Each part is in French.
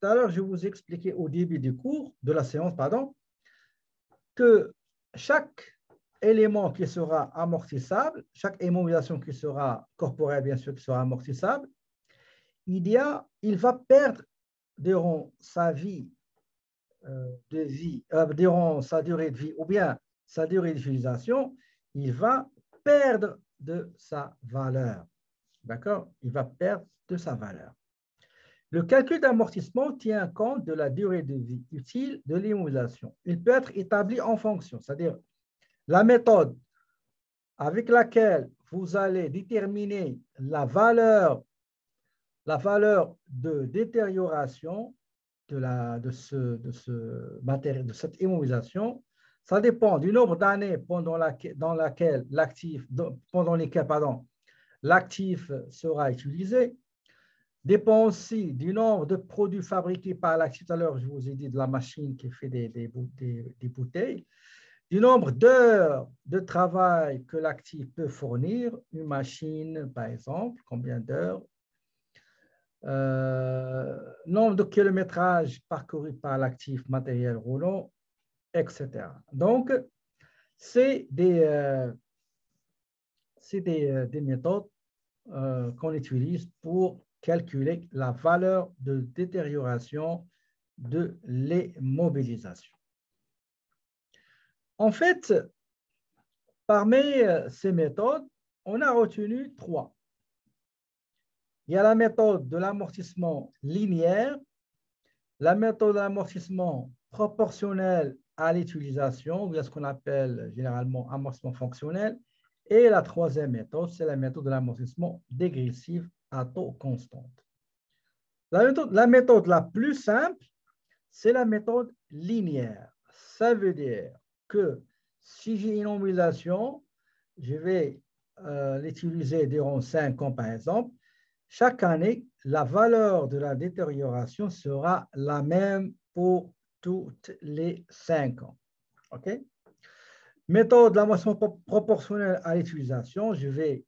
tout à l'heure, je vous ai expliqué au début du cours, de la séance, pardon, que chaque élément qui sera amortissable, chaque immobilisation qui sera corporelle, bien sûr, qui sera amortissable, il va perdre durant sa vie durant sa durée de vie ou bien sa durée d'utilisation, il va perdre de sa valeur. D'accord? Il va perdre de sa valeur. Le calcul d'amortissement tient compte de la durée de vie utile de l'immobilisation. Il peut être établi en fonction, c'est-à-dire la méthode avec laquelle vous allez déterminer la valeur de détérioration de cette immobilisation, ça dépend du nombre d'années pendant lesquelles l'actif sera utilisé, dépend aussi du nombre de produits fabriqués par l'actif. Tout à l'heure, je vous ai dit de la machine qui fait des bouteilles, du nombre d'heures de travail que l'actif peut fournir, une machine par exemple, combien d'heures, nombre de kilométrages parcourus par l'actif matériel roulant, etc. Donc, c'est des méthodes qu'on utilise pour calculer la valeur de détérioration de l'immobilisation. En fait, parmi ces méthodes, on a retenu 3. Il y a la méthode de l'amortissement linéaire, la méthode de l'amortissement proportionnel à l'utilisation, ou bien ce qu'on appelle généralement amortissement fonctionnel, et la 3e méthode, c'est la méthode de l'amortissement dégressif à taux constant. La méthode la plus simple, c'est la méthode linéaire. Ça veut dire que si j'ai une immobilisation, je vais l'utiliser durant 5 ans par exemple. Chaque année, la valeur de la détérioration sera la même pour toutes les 5 ans. OK? Méthode de l'amortissement proportionnel à l'utilisation, je vais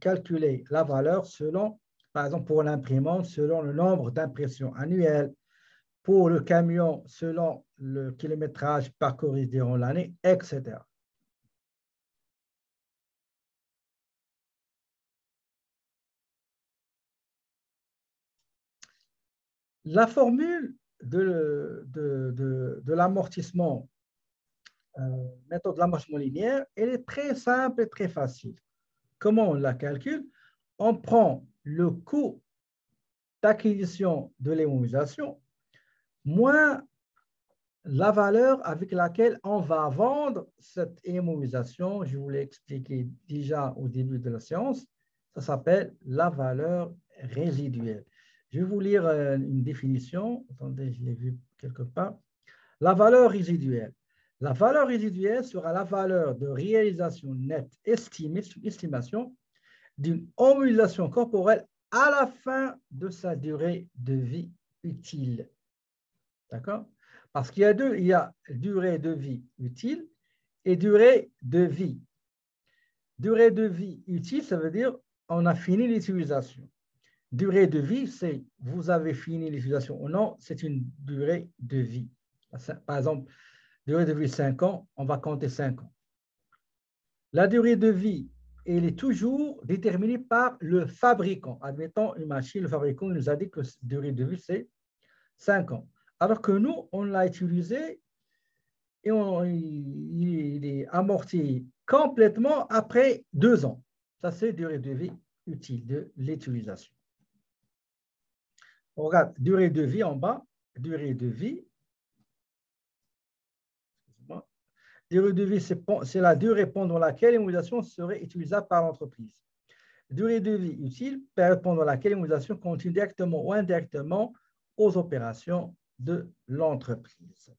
calculer la valeur selon, par exemple pour l'imprimante, selon le nombre d'impressions annuelles, pour le camion, selon le kilométrage parcouru durant l'année, etc. La formule de l'amortissement, méthode de l'amortissement linéaire, elle est très simple et très facile. Comment on la calcule? On prend le coût d'acquisition de l'immobilisation moins la valeur avec laquelle on va vendre cette immobilisation. Je vous l'ai expliqué déjà au début de la séance. Ça s'appelle la valeur résiduelle. Je vais vous lire une définition. Attendez, je l'ai vu quelque part. La valeur résiduelle. La valeur résiduelle sera la valeur de réalisation nette estimée, sous estimation, d'une immobilisation corporelle à la fin de sa durée de vie utile. D'accord? Parce qu'il y a deux, il y a durée de vie utile et durée de vie. Durée de vie utile, ça veut dire on a fini l'utilisation. Durée de vie, c'est vous avez fini l'utilisation ou non, c'est une durée de vie. Par exemple, durée de vie 5 ans, on va compter 5 ans. La durée de vie, elle est toujours déterminée par le fabricant. Admettons une machine, le fabricant nous a dit que la durée de vie, c'est 5 ans. Alors que nous, on l'a utilisé et il est amorti complètement après 2 ans. Ça, c'est durée de vie utile de l'utilisation. On regarde durée de vie en bas, durée de vie. Durée de vie, c'est la durée pendant laquelle l'immobilisation serait utilisable par l'entreprise. Durée de vie utile, période pendant laquelle l'immobilisation continue directement ou indirectement aux opérations de l'entreprise.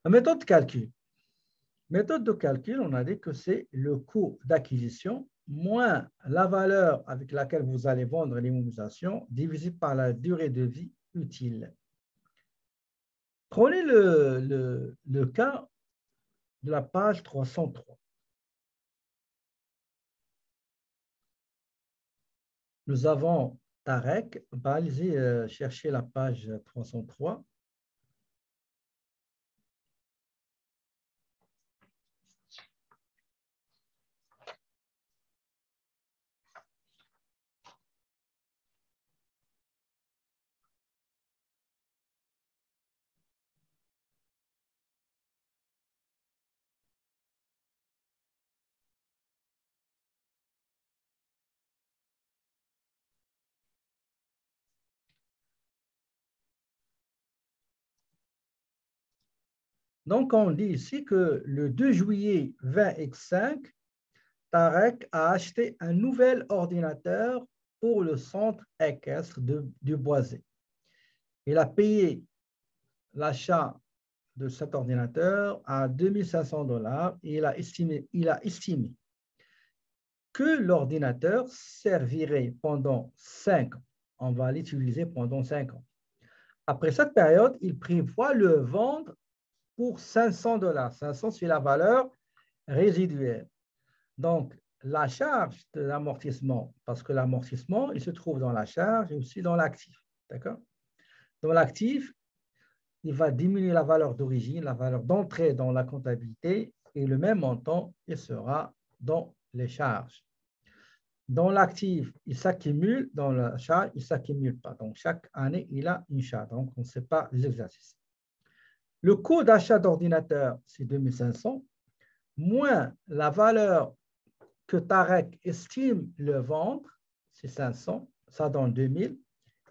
La méthode de calcul. Méthode de calcul, on a dit que c'est le coût d'acquisition moins la valeur avec laquelle vous allez vendre l'immobilisation divisé par la durée de vie utile. Prenez le cas de la page 303. nous avons Tarek. Allez-y chercher la page 303. Donc, on dit ici que le 2 juillet 20X5, Tarek a acheté un nouvel ordinateur pour le centre équestre du Boisé. Il a payé l'achat de cet ordinateur à 2500 $ et il a estimé que l'ordinateur servirait pendant 5 ans. On va l'utiliser pendant 5 ans. Après cette période, il prévoit le vendre pour 500 $. 500, c'est la valeur résiduelle. Donc, la charge de l'amortissement, parce que l'amortissement, il se trouve dans la charge et aussi dans l'actif. D'accord? Dans l'actif, il va diminuer la valeur d'origine, la valeur d'entrée dans la comptabilité, et le même montant, il sera dans les charges. Dans l'actif, il s'accumule, dans la charge, il ne s'accumule pas. Donc, chaque année, il a une charge. Donc, on ne sait pas les exercices. Le coût d'achat d'ordinateur, c'est 2500, moins la valeur que Tarek estime le vendre, c'est 500, ça donne 2000,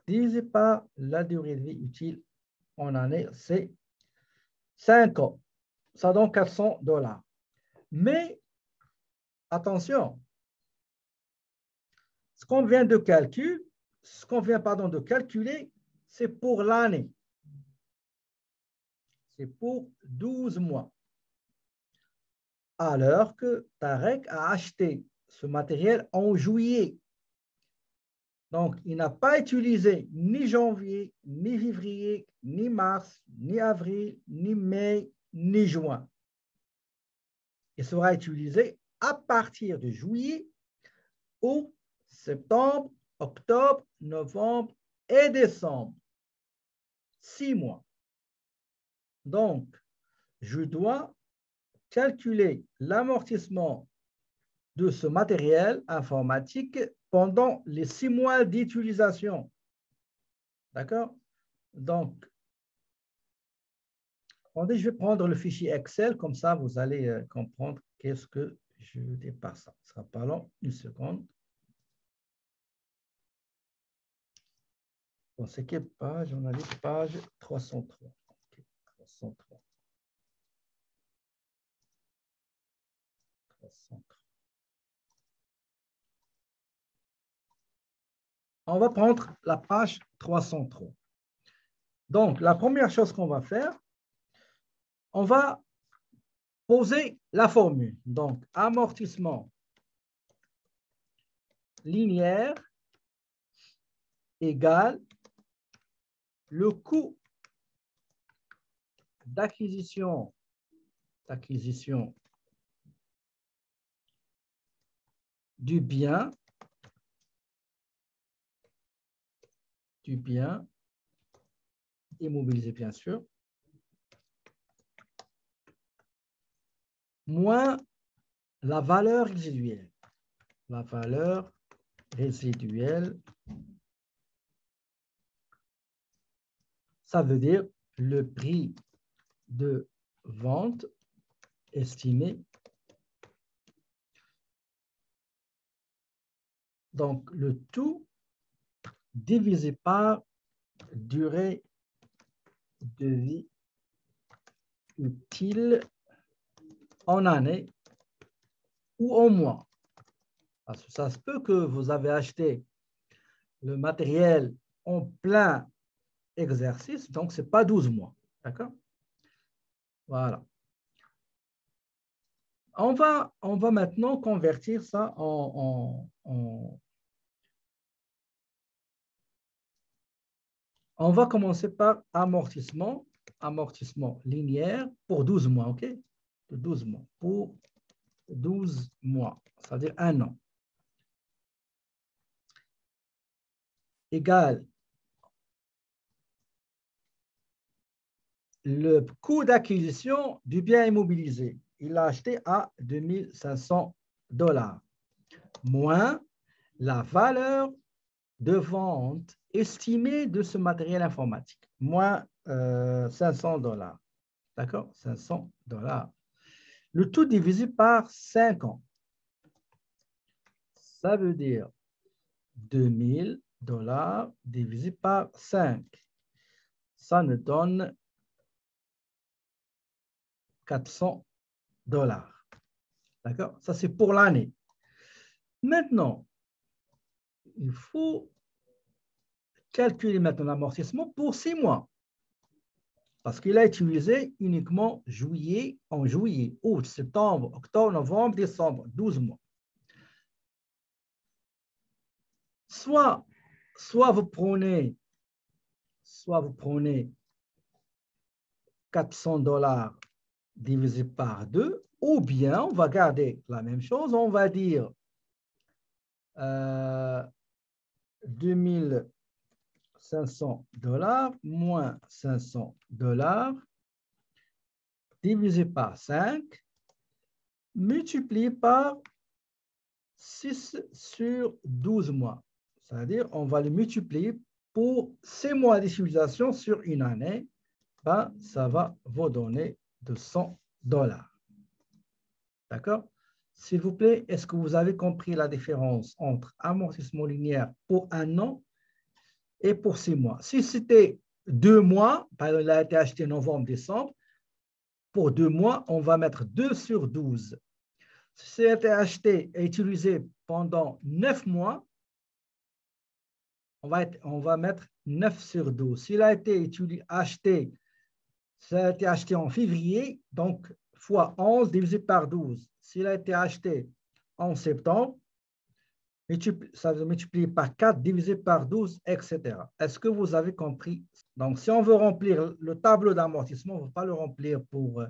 divisé par la durée de vie utile en année, c'est 5 ans. Ça donne 400 $. Mais, attention, ce qu'on vient de calculer, c'est pour l'année. C'est pour 12 mois. Alors que Tarek a acheté ce matériel en juillet. Donc, il n'a pas utilisé ni janvier, ni février, ni mars, ni avril, ni mai, ni juin. Il sera utilisé à partir de juillet, août, septembre, octobre, novembre et décembre. 6 mois. Donc, je dois calculer l'amortissement de ce matériel informatique pendant les 6 mois d'utilisation. D'accord? Donc, attendez, je vais prendre le fichier Excel, comme ça vous allez comprendre qu'est-ce que je veux dire par ça. Ce ne sera pas long, une seconde. Bon, c'est quelle page? On a dit page 303. Okay, 303. 303. On va prendre la page 303. Donc, la première chose qu'on va faire, on va poser la formule. Donc, amortissement linéaire égale le coût d'acquisition du bien immobilisé, bien sûr, moins la valeur résiduelle. La valeur résiduelle, ça veut dire le prix de vente estimé. Donc, le tout divisé par durée de vie utile en année ou en mois. Parce que ça se peut que vous avez acheté le matériel en plein exercice, donc ce n'est pas 12 mois. D'accord? Voilà. On va maintenant convertir ça on va commencer par amortissement linéaire pour 12 mois, OK? De 12 mois, pour 12 mois, c'est-à-dire 1 an. égale le coût d'acquisition du bien immobilisé. Il l'a acheté à 2500 $, moins la valeur de vente estimée de ce matériel informatique, moins 500 $. D'accord? 500 $. Le tout divisé par 5 ans. Ça veut dire 2000 $ divisé par 5. Ça nous donne 400 $. D'accord? Ça, c'est pour l'année. Maintenant, il faut calculer maintenant l'amortissement pour 6 mois. Parce qu'il a utilisé uniquement en juillet, août, septembre, octobre, novembre, décembre, 12 mois. Soit vous prenez 400 $ divisé par 2, ou bien on va garder la même chose, on va dire 2500 $ moins 500 $ divisé par 5, multiplié par 6 sur 12 mois. C'est-à-dire, on va le multiplier pour 6 mois d'utilisation sur une année. Ben, ça va vous donner 200 $. D'accord? S'il vous plaît, est-ce que vous avez compris la différence entre amortissement linéaire pour un an et pour 6 mois? Si c'était 2 mois, par exemple, il a été acheté novembre-décembre, pour 2 mois, on va mettre 2 sur 12. Si ça a été acheté et utilisé pendant 9 mois, on va mettre 9 sur 12. S'il a été acheté, ça a été acheté en février, donc fois 11 divisé par 12. S'il a été acheté en septembre, ça va multiplier par 4 divisé par 12, etc. Est-ce que vous avez compris? Donc, si on veut remplir le tableau d'amortissement, on ne va pas le remplir pour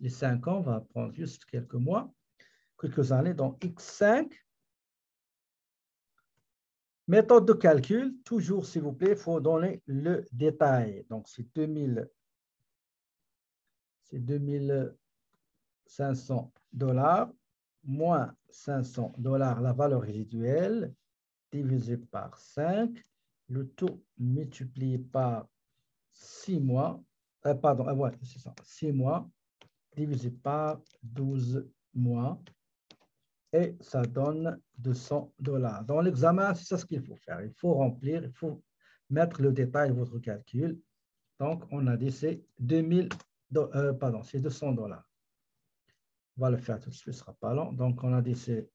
les 5 ans, on va prendre juste quelques mois, quelques années. Donc, X5, méthode de calcul, toujours, s'il vous plaît, il faut donner le détail. Donc, c'est 2500 $ moins 500 $ la valeur résiduelle divisé par 5, le taux multiplié par 6 mois, ouais, c'est ça, 6 mois divisé par 12 mois et ça donne 200 $. Dans l'examen, c'est ça ce qu'il faut faire. Il faut remplir, il faut mettre le détail de votre calcul. Donc, on a dit c'est 200 $. On va le faire tout de suite, ce ne sera pas long. Donc, on a dit c'est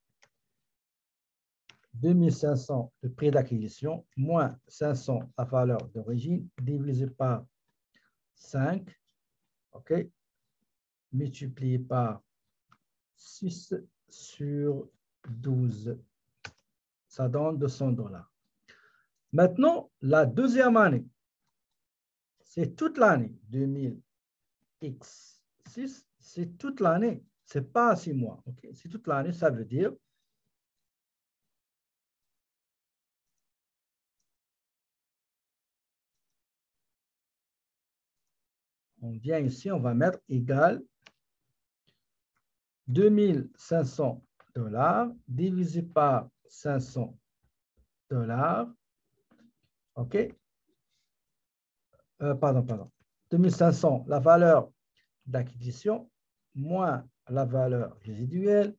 2500 le prix d'acquisition moins 500 la valeur d'origine divisé par 5, OK, multiplié par 6 sur 12. Ça donne 200 $. Maintenant, la deuxième année, c'est toute l'année, 2000x6, c'est toute l'année, ce n'est pas 6 mois, OK? C'est toute l'année, ça veut dire on vient ici, on va mettre égal 2500 $ divisé par 500 $, OK? Pardon. 2500, la valeur d'acquisition, moins la valeur résiduelle,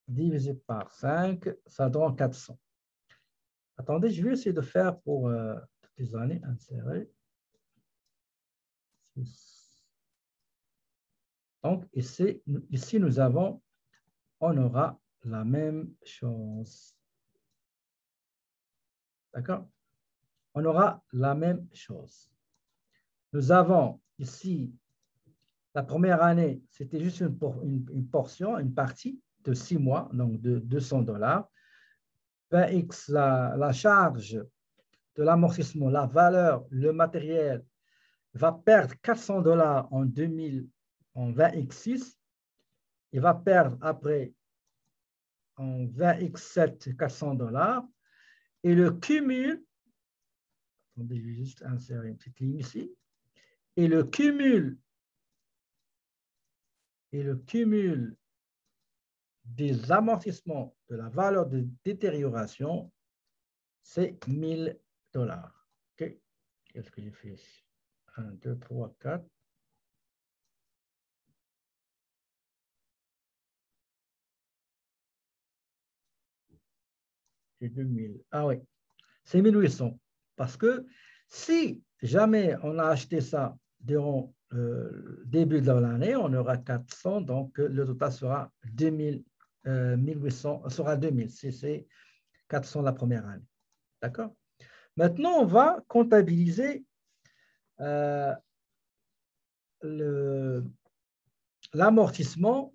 divisé par 5, ça donne 400. Attendez, je vais essayer de faire pour toutes les années insérées. Donc, ici, nous avons, on aura la même chose. D'accord? On aura la même chose. Nous avons ici, la première année, c'était juste une portion, une partie de 6 mois, donc de 200 $. 20x, la charge de l'amortissement, la valeur, le matériel va perdre 400 $ en 20x6. Il va perdre après en 20x7 400 $. Et le cumul Attendez, je vais juste insérer une petite ligne ici. Et le cumul des amortissements de la valeur de détérioration, c'est 1000 $. OK. Qu'est-ce que j'ai fait ici? 1, 2, 3, 4. C'est 2000. Ah oui, c'est 1800. Parce que si jamais on a acheté ça durant le début de l'année, on aura 400, donc le total sera 2000, 1800, sera 2000, si c'est 400 la première année. D'accord? Maintenant, on va comptabiliser l'amortissement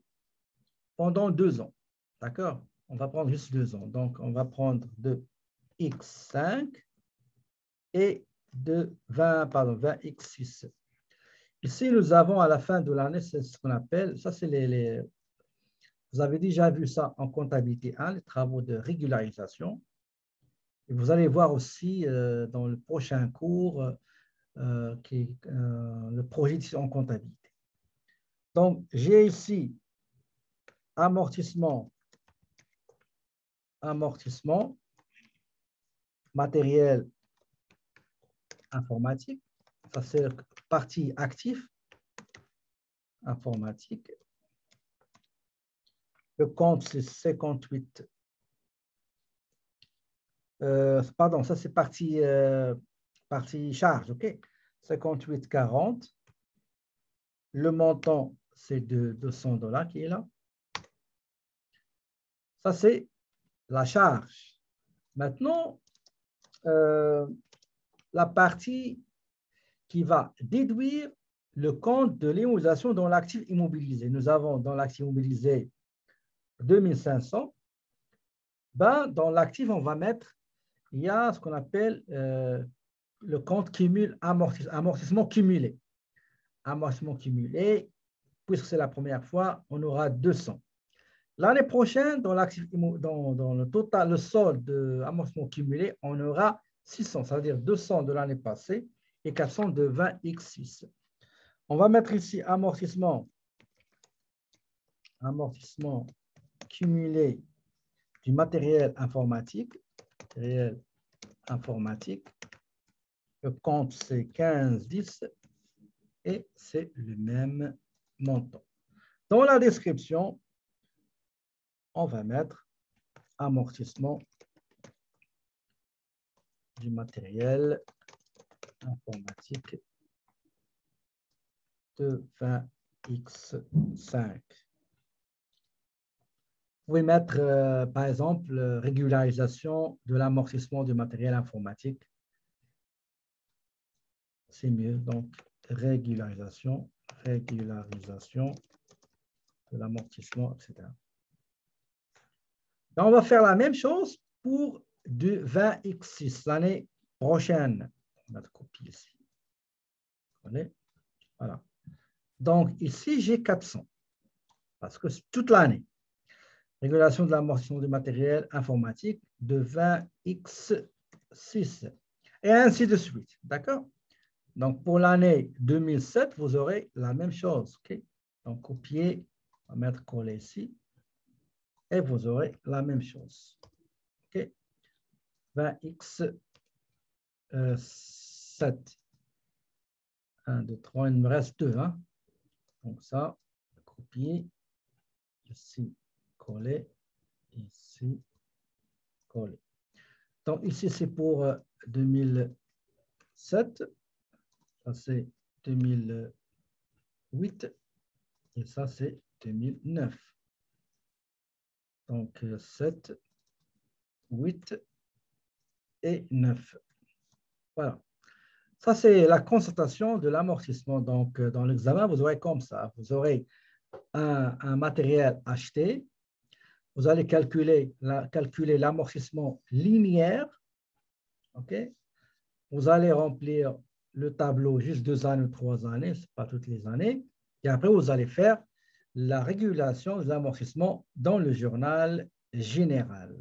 pendant 2 ans. D'accord? On va prendre juste 2 ans. Donc, on va prendre de X5 et de 20X6. Ici, nous avons à la fin de l'année, c'est ce qu'on appelle, ça c'est vous avez déjà vu ça en comptabilité 1, les travaux de régularisation. Et vous allez voir aussi dans le prochain cours qui est le projet en comptabilité. Donc, j'ai ici amortissement, matériel informatique. Ça, c'est la partie actif informatique. Le compte, c'est 58. Pardon, ça, c'est partie charge, OK? 58,40. Le montant, c'est de 200 $ qui est là. Ça, c'est la charge. Maintenant, la partie qui va déduire le compte de l'immobilisation dans l'actif immobilisé. Nous avons dans l'actif immobilisé 2500. Ben, dans l'actif, on va mettre, il y a ce qu'on appelle le compte amortissement cumulé. Amortissement cumulé, puisque c'est la première fois, on aura 200. L'année prochaine, dans le total, le solde d'amortissement cumulé, on aura 600, ça veut dire 200 de l'année passée et 400 de 20X6. On va mettre ici amortissement cumulé du matériel informatique. Le compte, c'est 15,10 et c'est le même montant. Dans la description, on va mettre amortissement du matériel informatique de 20X5. Vous pouvez mettre, par exemple, régularisation de l'amortissement du matériel informatique. C'est mieux. Donc, régularisation de l'amortissement, etc. Donc, on va faire la même chose pour du 20X6 l'année prochaine. On va copier ici. Voilà. Donc, ici, j'ai 400 parce que c'est toute l'année. Régulation de l'amortissement du matériel informatique de 20X6 et ainsi de suite. D'accord? Donc, pour l'année 2007, vous aurez la même chose. Okay? Donc, copier, on va mettre coller ici et vous aurez la même chose. Okay? 20X7. 1, 2, 3, il me reste 2. Hein? Donc, ça, copier, ici, coller, ici, coller. Donc, ici, c'est pour 2007. Ça, c'est 2008. Et ça, c'est 2009. Donc, 7, 8 et 9. Voilà. Ça, c'est la constatation de l'amortissement. Donc, dans l'examen, vous aurez comme ça. Vous aurez un matériel acheté. Vous allez calculer l'amortissement linéaire. OK? Vous allez remplir le tableau juste 2 années ou 3 années, ce n'est pas toutes les années. Et après, vous allez faire la régulation de l'amortissement dans le journal général.